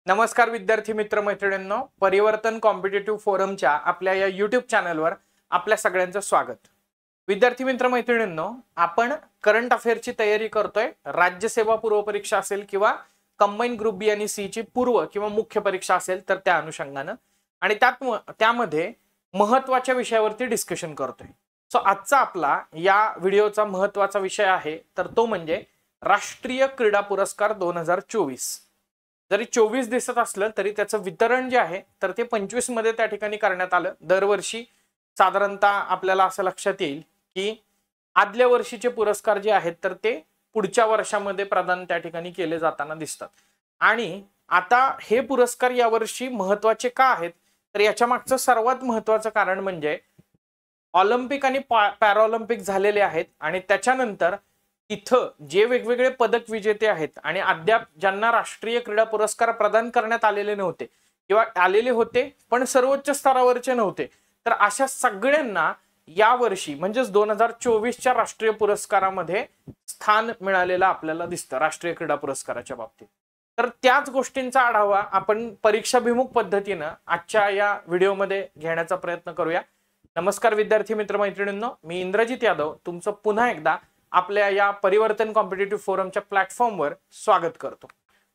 नमस्कार विद्यार्थी मित्र मैत्रिणींनो, परिवर्तन कॉम्पिटिटिव्ह फोरमच्या आपल्या या यूट्यूब चॅनलवर आपल्या सगळ्यांचं स्वागत। विद्यार्थी मित्र मैत्रिणींनो, आपण करंट अफेअरची तयारी करतोय। राज्यसेवा पूर्व परीक्षा असेल किंवा कंबाईन ग्रुप बी आणि सी ची पूर्व किंवा मुख्य परीक्षा असेल तर त्या अनुषंगाने आणि त्यामध्ये महत्त्वाच्या विषयावरती डिस्कशन करतोय। सो आजचा आपला या व्हिडिओचा महत्त्वाचा विषय आहे तर तो म्हणजे राष्ट्रीय क्रीडा पुरस्कार 2024। जरी 24 दिसत असलं तरी त्याचं वितरण जे आहे तर ते 25 मध्ये त्या ठिकाणी करण्यात आलं। दरवर्षी साधारणतः आपल्याला असं लक्षात येईल की आदल्या वर्षीचे पुरस्कार जे आहेत तर ते पुढच्या वर्षामध्ये प्रदान त्या ठिकाणी केले जाताना दिसतात। आणि आता हे पुरस्कार यावर्षी महत्त्वाचे का आहेत तर याच्या मागचं सर्वात महत्त्वाचं कारण म्हणजे ऑलिम्पिक आणि पॅराऑलिम्पिक झालेले आहेत आणि त्याच्यानंतर इथं जे वेगवेगळे पदक विजेते आहेत आणि अद्याप ज्यांना राष्ट्रीय क्रीडा पुरस्कार प्रदान करण्यात आलेले नव्हते किंवा आलेले होते पण सर्वोच्च स्तरावरचे नव्हते, तर अशा सगळ्यांना यावर्षी म्हणजेच 2024च्या राष्ट्रीय पुरस्कारामध्ये स्थान मिळालेलं आपल्याला दिसतं राष्ट्रीय क्रीडा पुरस्काराच्या बाबतीत। तर त्याच गोष्टींचा आढावा आपण परीक्षाभिमुख पद्धतीने आजच्या या व्हिडिओमध्ये घेण्याचा प्रयत्न करूया। नमस्कार विद्यार्थी मित्र मैत्रिणींनो, मी इंद्रजित यादव तुमचं पुन्हा एकदा आपल्या या परिवर्तन कॉम्पिटिटिव्ह फोरमच्या प्लॅटफॉर्मवर स्वागत करतो।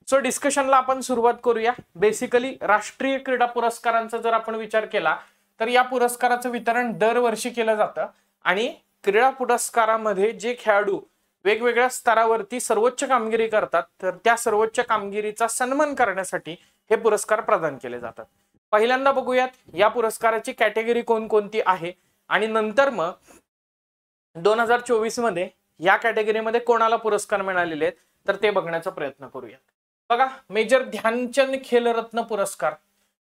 सो डिस्कशनला आपण सुरुवात करूया। बेसिकली राष्ट्रीय क्रीडा पुरस्कारांचा जर आपण विचार केला तर या पुरस्काराचं वितरण दरवर्षी केलं जातं आणि क्रीडा पुरस्कारामध्ये जे खेळाडू वेगवेगळ्या स्तरावरती सर्वोच्च कामगिरी करतात तर त्या सर्वोच्च कामगिरीचा सन्मान करण्यासाठी हे पुरस्कार प्रदान केले जातात। पहिल्यांदा बघूयात या पुरस्काराची कॅटेगरी कोणकोणती आहे आणि नंतर मग 2024 मध्ये या कॅटेगरीमध्ये कोणाला पुरस्कार मिळालेले आहेत तर ते बघण्याचा प्रयत्न करूया। बघा, मेजर ध्यानचंद खेलरत्न पुरस्कार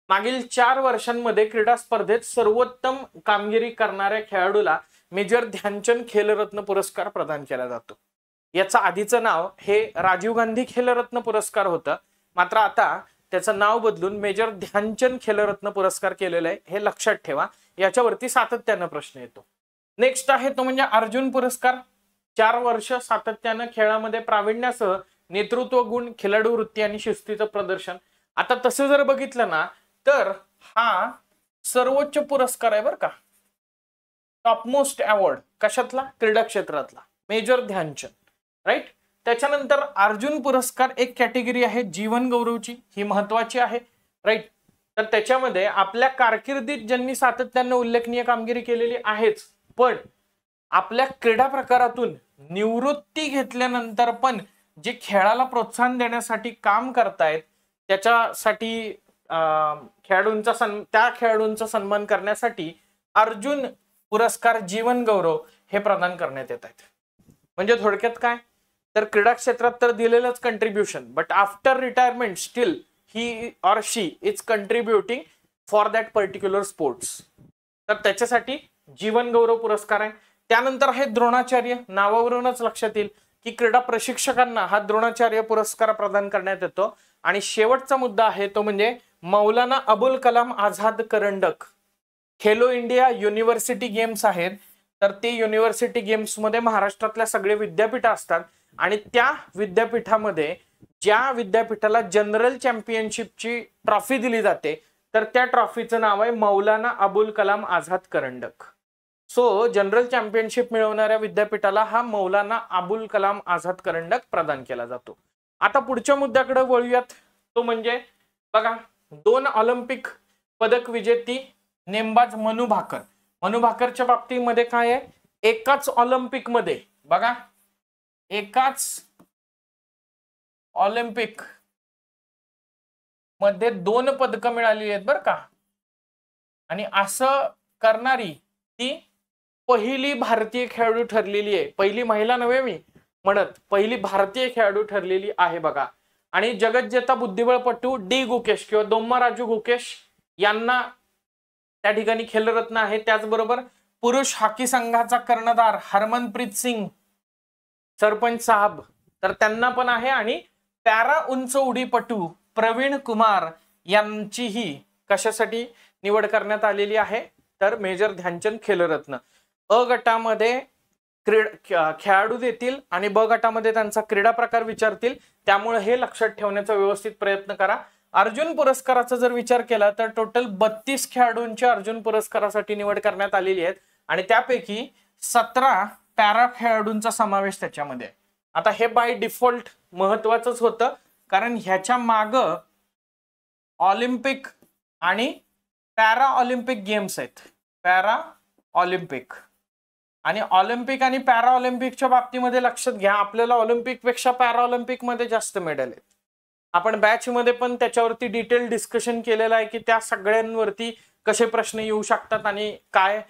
मागील 4 वर्षांमध्ये क्रीडा स्पर्धेत सर्वोत्तम कामगिरी करणाऱ्या खेळाडूला मेजर ध्यानचंद खेलरत्न पुरस्कार प्रदान केला जातो। याचं आधीचं नाव हे राजीव गांधी खेलरत्न पुरस्कार होतं, मात्र आता त्याचं नाव बदलून मेजर ध्यानचंद खेलरत्न पुरस्कार केलेलं आहे, हे लक्षात ठेवा। याच्यावरती सातत्याने प्रश्न येतो। नेक्स्ट आहे तो म्हणजे अर्जुन पुरस्कार। 4 वर्ष सातत्याने खेळामध्ये प्रावीण्यासह नेतृत्व गुण, खेळाडू वृत्ती आणि शिस्तीचं प्रदर्शन। आता तसं जर बघितलं ना तर हा सर्वोच्च पुरस्कार आहे बरं का, टॉपमोस्ट अवॉर्ड कशातला, क्रीडा क्षेत्रातला, मेजर ध्यानचंद, राईट। त्याच्यानंतर अर्जुन पुरस्कार एक कॅटेगरी आहे जीवन गौरवची, ही महत्वाची आहे, राईट। तर त्याच्यामध्ये आपल्या कारकिर्दीत ज्यांनी सातत्याने उल्लेखनीय कामगिरी केलेली आहेच, पण आपल्या क्रीडा प्रकारातून निवृत्ती घेतल्यानंतर पण जे खेळाला प्रोत्साहन देण्यासाठी काम करतायत त्याच्यासाठी त्या खेळाडूंचा सन्मान करण्यासाठी अर्जुन पुरस्कार जीवन गौरव हे प्रदान करण्यात येत आहेत। म्हणजे थोडक्यात काय तर क्रीडा क्षेत्रात तर दिलेलंच contribution, but after retirement still he or she is contributing for that particular sports, तर त्याच्यासाठी जीवन गौरव पुरस्कार आहे। त्यानंतर आहे द्रोणाचार्य, नावावरूनच लक्षात येईल की क्रीडा प्रशिक्षकांना हा द्रोणाचार्य पुरस्कार प्रदान करण्यात येतो। आणि शेवटचा मुद्दा आहे तो म्हणजे मौलाना अबुल कलाम आझाद करंडक। खेलो इंडिया युनिव्हर्सिटी गेम्स आहेत, तर ते युनिव्हर्सिटी गेम्स मध्ये महाराष्ट्रातल्या सगळे विद्यापीठ असतात आणि त्या विद्यापीठामध्ये ज्या विद्यापीठाला जनरल चॅम्पियनशिपची ट्रॉफी दिली जाते तर त्या ट्रॉफीचं नाव आहे मौलाना अबुल कलाम आझाद करंडक। सो जनरल चॅम्पियनशिप मिळवणाऱ्या विद्यापीठाला हा मौलाना अबुल कलाम आझाद करंडक प्रदान केला जातो। आता पुढच्या मुद्द्याकडे वळूयात, तो म्हणजे बघा 2 ऑलिम्पिक पदक विजेती नेमबाज मनू भाकर। मनू भाकरच्या बाबतीमध्ये काय आहे, एकाच ऑलिम्पिक मध्ये बघा एकाच ऑलिम्पिक मध्ये 2 पदकं मिळाली आहेत बरं का, आणि असं करणारी ती पहिली भारतीय खेळाडू ठरलेली आहे। पहिली महिला नव्हे मी म्हणत, पहिली भारतीय खेळाडू ठरलेली आहे बघा। आणि जगज्जेता बुद्धिबळपटू डी गुकेश किंवा दोम्माराजू गुकेश यांना त्या ठिकाणी खेलरत्न आहे। त्याचबरोबर पुरुष हॉकी संघाचा कर्णधार हरमनप्रीत सिंग सरपंच साहब तर त्यांना पण आहे। आणि पॅरा उंच उडीपटू प्रवीण कुमार यांचीही कशासाठी निवड करण्यात आलेली आहे तर मेजर ध्यानचंद खेलरत्न। अ गटामध्ये खेळाडू देतील आणि ब गटामध्ये त्यांचा क्रीडा प्रकार विचारतील, त्यामुळे हे लक्षात ठेवण्याचा व्यवस्थित प्रयत्न करा। अर्जुन पुरस्काराचा जर विचार केला तर टोटल 32 खेळाडूंच्या अर्जुन पुरस्कारासाठी निवड करण्यात आलेली आहे आणि त्यापैकी 17 पॅरा खेळाडूंचा समावेश त्याच्यामध्ये आहे. आता हे बाय डिफॉल्ट महत्वाचंच होतं, कारण ह्याच्या माग ऑलिम्पिक आणि पॅरा ऑलिम्पिक गेम्स आहेत. पॅरा ऑलिम्पिक आणि ऑलिम्पिक आणि पॅरा ऑलिम्पिकच्या बाबतीमध्ये लक्षात घ्या, आपल्याला ऑलिम्पिक पेक्षा पॅरा ऑलिम्पिक मध्ये जास्त मेडल आहेत. आपण बॅच मध्ये पण त्याच्यावरती डिटेल डिस्कशन केलेलं आहे की त्या सगळ्यांवरती कसे प्रश्न येऊ शकतात आणि काय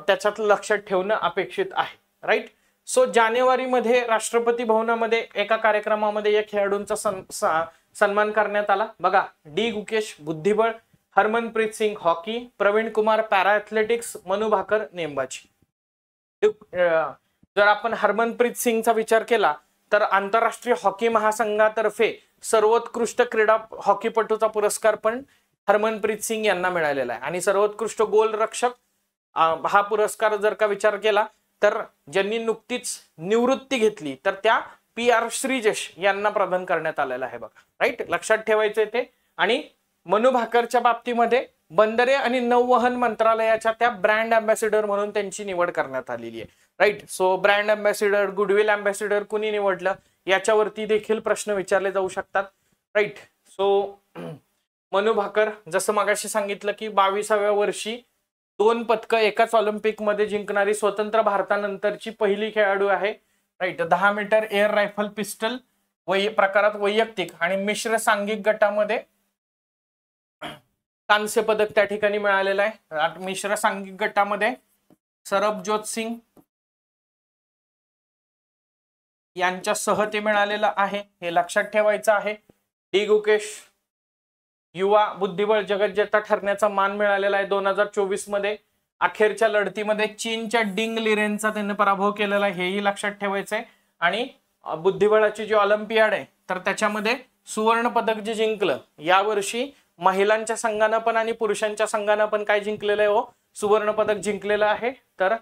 त्याच्यात लक्षात ठेवणं अपेक्षित आहे. राईट. सो जानेवारीमध्ये राष्ट्रपती भवनामध्ये एका कार्यक्रमामध्ये या खेळाडूंचा सन्मान करण्यात आला. बघा, डी गुकेश बुद्धिबळ, Harmanpreet Singh hockey, Praveen Kumar para athletics, Manu Bhaker नेमबाजी. जर आपण हरमनप्रीत सिंगचा विचार केला तर आंतरराष्ट्रीय हॉकी महासंघातर्फे सर्वोत्कृष्ट क्रीडा हॉकीपटूचा पुरस्कार पण हरमनप्रीत सिंग यांना मिळालेला आहे. आणि सर्वोत्कृष्ट गोलरक्षक हा पुरस्कार जर का विचार केला तर ज्यांनी नुकतीच निवृत्ती घेतली तर त्या PR श्रीजेश यांना प्रदान करण्यात आलेला आहे. बघा, राईट, लक्षात ठेवायचं ते. आणि मनू भाकरच्या बाबतीमध्ये बंदरे आणि नौवहन मंत्रालयाच्या त्या ब्रँड अँबॅसिडर म्हणून त्यांची निवड करण्यात आलेली आहे. Right. So brand ambassador, goodwill ambassador कुणी निवडलं याच्यावरती देखील प्रश्न विचारले जाऊ शकतात. राईट. सो मनू भाकर जसं मगाशी सांगितलं की 22व्या वर्षी 2 पदकं एकाच ऑलिम्पिक मध्ये जिंकणारी स्वतंत्र भारतानंतरची पहिली खेळाडू आहे. Right. 10 metre air rifle pistol प्रकारात वैयक्तिक आणि मिश्र सांघिक गटामध्ये कांस्य पदक त्या ठिकाणी मिळालेलं आहे. मिश्र सांघिक गटामध्ये सरबजोत सिंग यांच्यासह ते मिळालेलं आहे, हे लक्षात ठेवायचं आहे. डी गुकेश युवा बुद्धिबळ जगज्जेता ठरण्याचा मान मिळालेला आहे. 2024 मध्ये अखेरच्या लढतीमध्ये चीनच्या डिंग लिरेनचा त्यांनी पराभव केलेला आहे, हेही लक्षात ठेवायचंय. आणि बुद्धिबळाची जी ऑलिम्पियाड आहे तर त्याच्यामध्ये सुवर्ण पदक जे जिंकलं यावर्षी महिलांच्या संघानं पण आणि पुरुषांच्या संघानं पण काय जिंकलेलं आहे, सुवर्ण पदक जिंकलेलं आहे. तर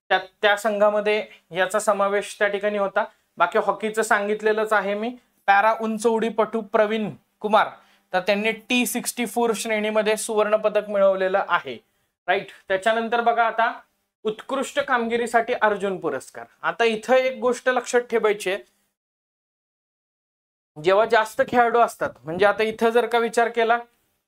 त्या संघामध्ये याचा समावेश त्या ठिकाणी होता. बाकी हॉकीचं सांगितलेलंच आहे मी. पॅरा उंच उडीपटू प्रवीण कुमार तर त्यांनी T64 श्रेणीमध्ये सुवर्ण पदक मिळवलेलं आहे. राईट. त्याच्यानंतर बघा आता उत्कृष्ट कामगिरीसाठी अर्जुन पुरस्कार. आता इथं एक गोष्ट लक्षात ठेवायची आहे, जेव्हा जास्त खेळाडू असतात, म्हणजे आता इथं जर का विचार केला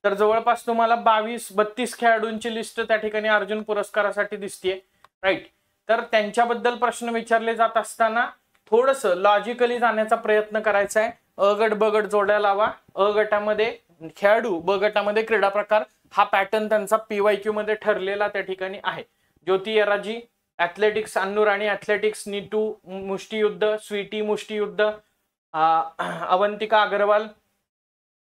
तर जवळपास तुम्हाला 22-32 खेळाडूंची लिस्ट त्या ठिकाणी अर्जुन पुरस्कारासाठी दिसतेय. राईट. तर त्यांच्याबद्दल प्रश्न विचारले जात असताना थोडस लॉजिकली जाण्याचा प्रयत्न करायचा आहे. अ गट ब गट जोड्या लावा. अ गटामध्ये खेळाडू, ब गटामध्ये क्रीडा प्रकार, हा पॅटर्न त्यांचा PYQ मध्ये ठरलेला त्या ठिकाणी आहे. ज्योती यराजी ॲथलेटिक्स, अन्नू राणी ॲथलेटिक्स, नीटू मुष्टियुद्ध, स्वीटी मुष्टियुद्ध, अवंतिका अग्रवाल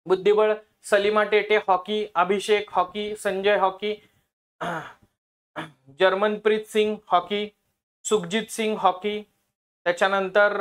बुद्धिबळ, Salima Tete hockey, Abhishek hockey, Sanjay hockey, Jarmanpreet Singh hockey, Sukhjeet Singh hockey, त्याच्यानंतर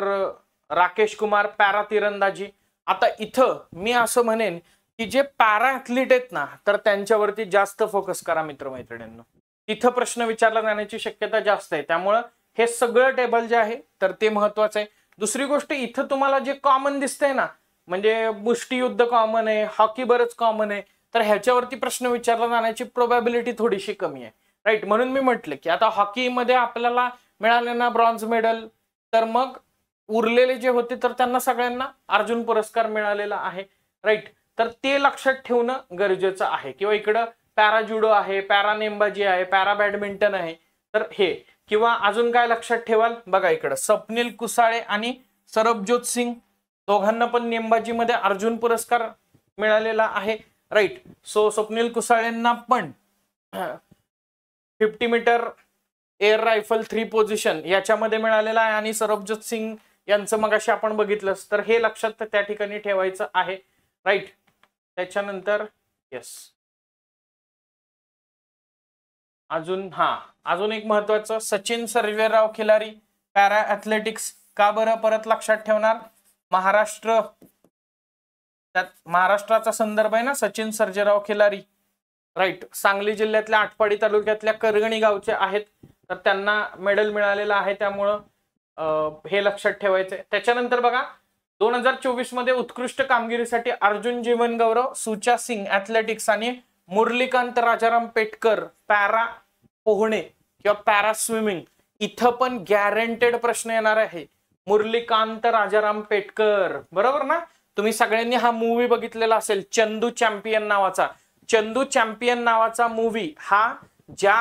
राकेश कुमार पॅरा तिरंदाजी. आता इथं मी असं म्हणेन की जे पॅरा ॲथलीट आहेत ना तर त्यांच्यावरती जास्त फोकस करा मित्रमैत्रिणींनो. तिथं प्रश्न विचारला जाण्याची शक्यता जास्त आहे, त्यामुळं हे सगळं टेबल जे आहे तर ते महत्वाचं आहे. दुसरी गोष्ट, इथं तुम्हाला जे कॉमन दिसतंय ना, म्हणजे मुष्टियुद्ध कॉमन आहे, हॉकी बरंच कॉमन आहे, तर ह्याच्यावरती प्रश्न विचारला जाण्याची प्रोबॅबिलिटी थोडीशी कमी आहे. राईट. म्हणून मी म्हटलं की आता हॉकीमध्ये आपल्याला मिळाले ना ब्रॉन्झ मेडल, तर मग उरलेले जे होते तर त्यांना सगळ्यांना अर्जुन पुरस्कार मिळालेला आहे. राईट. तर ते लक्षात ठेवणं गरजेचं आहे. किंवा इकडं पॅरा जुडो आहे, पॅरा नेमबाजी आहे, पॅरा बॅडमिंटन आहे, तर हे. किंवा अजून काय लक्षात ठेवाल, बघा इकडं स्वप्नील कुसाळे आणि सरबजोत सिंग दोघांना पण नेमबाजीमध्ये अर्जुन पुरस्कार मिळालेला आहे. राईट. सो स्वप्नील कुसाळेंना पण 50 मीटर एअर रायफल 3 पोझिशन याच्यामध्ये मिळालेला आहे आणि सरबजोत सिंग यांचं मगाशी आपण बघितलं, तर हे लक्षात त्या ठिकाणी ठेवायचं आहे. राईट. त्याच्यानंतर अजून एक महत्वाचं, सचिन सर्जेराव खिलारी पॅरा ॲथलेटिक्स. का बरं परत लक्षात ठेवणार, त्यात महाराष्ट्राचा संदर्भ आहे ना, सचिन सर्जेराव खिलारी. राईट. सांगली जिल्ह्यातल्या आटपाडी तालुक्यातल्या करगणी गावचे आहेत, तर त्यांना मेडल मिळालेलं आहे, त्यामुळं हे लक्षात ठेवायचंय. त्याच्यानंतर बघा 2024 मध्ये उत्कृष्ट कामगिरीसाठी अर्जुन जीवन गौरव, सुचा सिंग ऍथलेटिक्स आणि मुरलीकांत राजाराम पेटकर पॅरा पोहणे किंवा पॅरा स्विमिंग, इथं पण गॅरंटेड प्रश्न येणार आहे. मुरलीकांत राजाराम पेटकर, बरोबर ना? तुम्ही सगळ्यांनी हा मूवी बघितलेला असेल, चंदू चॅम्पियन नावाचा. चंदू चॅम्पियन नावाचा मूवी हा ज्या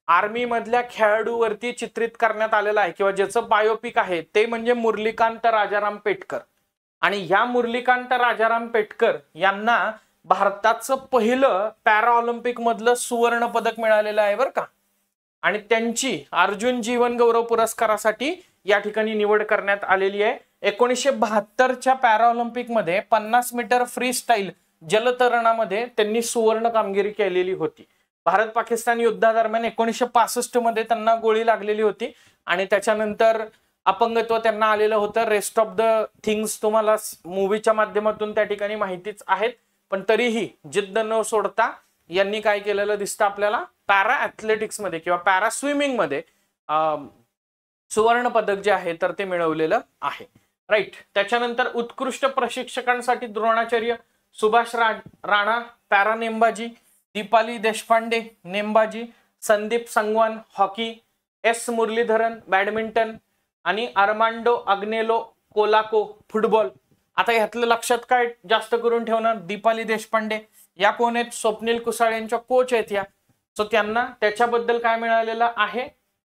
आर्मी मधल्या खेळाडूवरती चित्रित करण्यात आलेला आहे किंवा ज्याचं बायोपिक आहे ते म्हणजे मुरलीकांत राजाराम पेटकर. आणि या मुरलीकांत राजाराम पेटकर यांना भारताचं पहिलं पॅरा ऑलिम्पिक मधलं सुवर्ण पदक मिळालेलं आहे बरं का. आणि त्यांची अर्जुन जीवन गौरव पुरस्कारासाठी या ठिकाणी निवड करण्यात आलेली आहे. 1972च्या पॅरा ऑलिम्पिक मध्ये 50 मीटर फ्री स्टाईल जलतरणामध्ये त्यांनी सुवर्ण कामगिरी केलेली होती. भारत पाकिस्तान युद्धादरम्यान 1965 मध्ये त्यांना गोळी लागलेली होती आणि त्याच्यानंतर अपंगत्व त्यांना आलेलं होतं. रेस्ट ऑफ द थिंग्स तुम्हाला मूवीच्या माध्यमातून त्या ठिकाणी माहितीच आहेत, पण तरीही जिद्द न सोडता यांनी काय केलेलं दिसतं आपल्याला, पॅरा ऍथलेटिक्स मध्ये किंवा पॅरा स्विमिंग मध्ये सुवर्ण पदक जे आहे तर ते मिळवलेलं आहे. राईट. त्याच्यानंतर उत्कृष्ट प्रशिक्षकांसाठी द्रोणाचार्य सुभाष राणा पॅरा नेमबाजी, दीपाली देशपांडे नेमबाजी, Sandeep Sangwan hockey, S Muralidharan badminton आणि अर्मांडो अग्नेलो कोलाको फुटबॉल. आता ह्यातलं लक्षात काय जास्त करून ठेवणार, दीपाली देशपांडे या कोण आहेत, स्वप्नील कुसाळ यांच्या कोच आहेत या. सो त्यांना त्याच्याबद्दल काय मिळालेलं आहे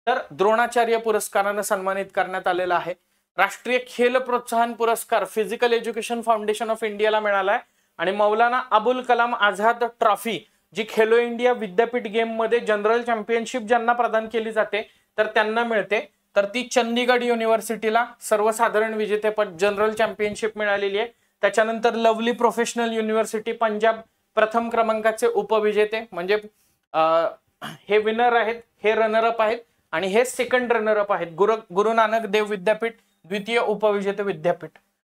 तर द्रोणाचार्य पुरस्काराने सन्मानित करण्यात आलेला आहे. राष्ट्रीय खेल प्रोत्साहन पुरस्कार फिजिकल एज्युकेशन फाउंडेशन ऑफ इंडियाला मिळाला आहे. आणि मौलाना अबुल कलाम आझाद ट्रॉफी जी खेलो इंडिया विद्यापीठ गेम मध्ये जनरल चॅम्पियनशिप ज्यांना प्रदान केली जाते तर त्यांना मिळते, तर ती चंदीगड युनिव्हर्सिटीला सर्वसाधारण विजेतेपद जनरल चॅम्पियनशिप मिळालेली आहे. त्याच्यानंतर लवली प्रोफेशनल युनिव्हर्सिटी पंजाब प्रथम क्रमांकाचे उपविजेते, म्हणजे हे विनर आहेत, हे रनर अप आहेत आणि हे सेकंड रनर अप आहेत. गुरु नानक देव विद्यापीठ द्वितीय उपविजेते विद्यापीठ.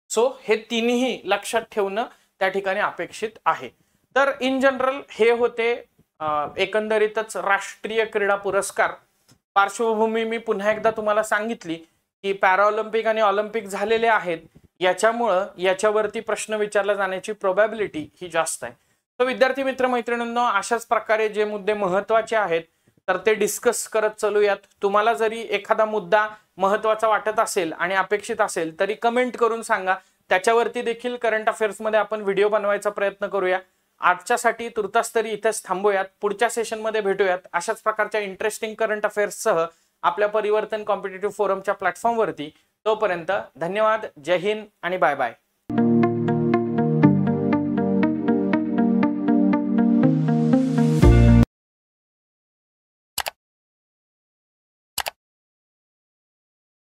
सो हे तिन्ही लक्षात ठेवणं त्या ठिकाणी अपेक्षित आहे. तर इन जनरल हे होते एकंदरीतच राष्ट्रीय क्रीडा पुरस्कार. पार्श्वभूमी मी पुन्हा एकदा तुम्हाला सांगितली की पॅराऑलिम्पिक आणि ऑलिम्पिक झालेले आहेत, याच्यामुळं याच्यावरती प्रश्न विचारला जाण्याची प्रोबॅबिलिटी ही जास्त आहे. तर विद्यार्थी मित्र मैत्रिणींनो, अशाच प्रकारे जे मुद्दे महत्वाचे आहेत तर ते डिस्कस करत चालूयात. तुम्हाला जरी एखादा मुद्दा महत्वाचा वाटत असेल आणि अपेक्षित असेल तरी कमेंट करून सांगा. त्याच्यावरती देखील करंट अफेअर्स मध्ये आपण व्हिडिओ बनवायचा प्रयत्न करूया. आजच्यासाठी तुर्तास तरी इथेच थांबूयात. पुढच्या सेशन मध्ये भेटूयात अशाच प्रकारच्या इंटरेस्टिंग करंट अफेअर्स सह आपल्या परिवर्तन कॉम्पिटिटिव्ह फोरमच्या प्लॅटफॉर्मवरती. तोपर्यंत धन्यवाद, जय हिंद आणि बाय बाय.